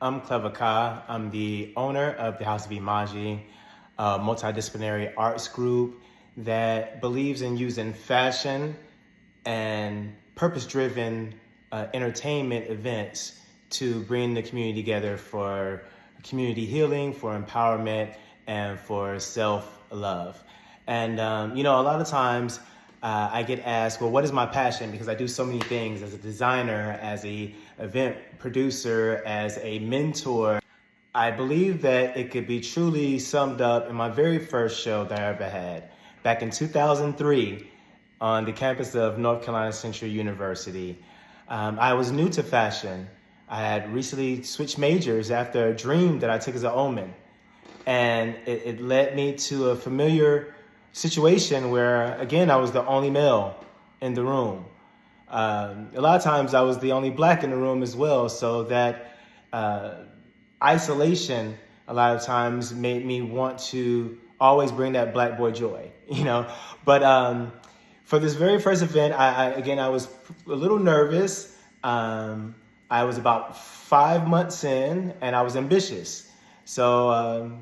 I'm Cleva Kah. I'm the owner of the House of Imaji, a multidisciplinary arts group that believes in using fashion and purpose-driven entertainment events to bring the community together for community healing, for empowerment, and for self-love. And a lot of times I get asked, well, what is my passion? Because I do so many things as a designer, as a event producer, as a mentor. I believe that it could be truly summed up in my very first show that I ever had back in 2003 on the campus of North Carolina Central University. I was new to fashion. I had recently switched majors after a dream that I took as an omen. And it led me to a familiar situation where, again, I was the only male in the room. A lot of times I was the only black in the room as well, so that isolation a lot of times made me want to always bring that black boy joy, But for this very first event, I was a little nervous. I was about 5 months in, and I was ambitious. So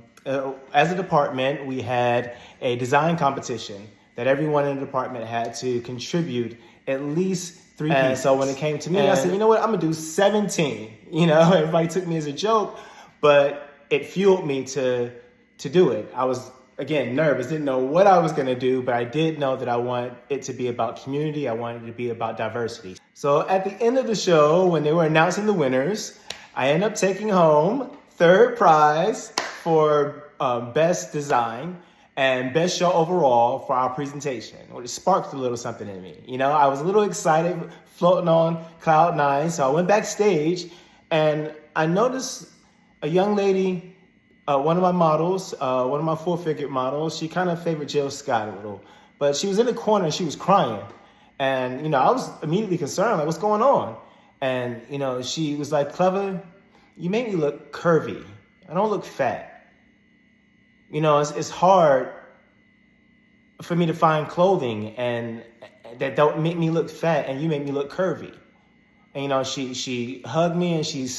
as a department, we had a design competition that everyone in the department had to contribute at least 3 pieces. And so when it came to me, I said, you know what, I'm gonna do 17. Everybody took me as a joke, but it fueled me to do it. I was, again, nervous, didn't know what I was gonna do, but I did know that I wanted it to be about community. I wanted it to be about diversity. So at the end of the show, when they were announcing the winners, I ended up taking home 3rd prize for best design and best show overall for our presentation. It sparked a little something in me. I was a little excited, floating on cloud 9. So I went backstage and I noticed a young lady, one of my models, one of my full-figured models. She kind of favored Jill Scott a little, but she was in the corner and she was crying. And, I was immediately concerned, like, what's going on? And, she was like, Cleva, you make me look curvy. I don't look fat. It's hard for me to find clothing and that don't make me look fat, and you make me look curvy. And she hugged me and she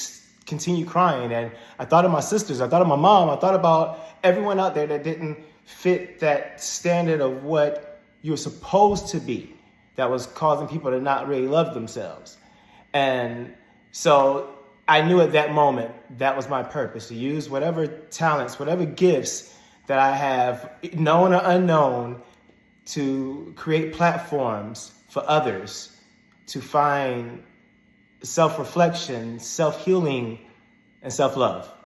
continued crying. And I thought of my sisters, I thought of my mom, I thought about everyone out there that didn't fit that standard of what you're supposed to be, that was causing people to not really love themselves. And so I knew at that moment that was my purpose, to use whatever talents, whatever gifts that I have, known or unknown, to create platforms for others to find self-reflection, self-healing, and self-love.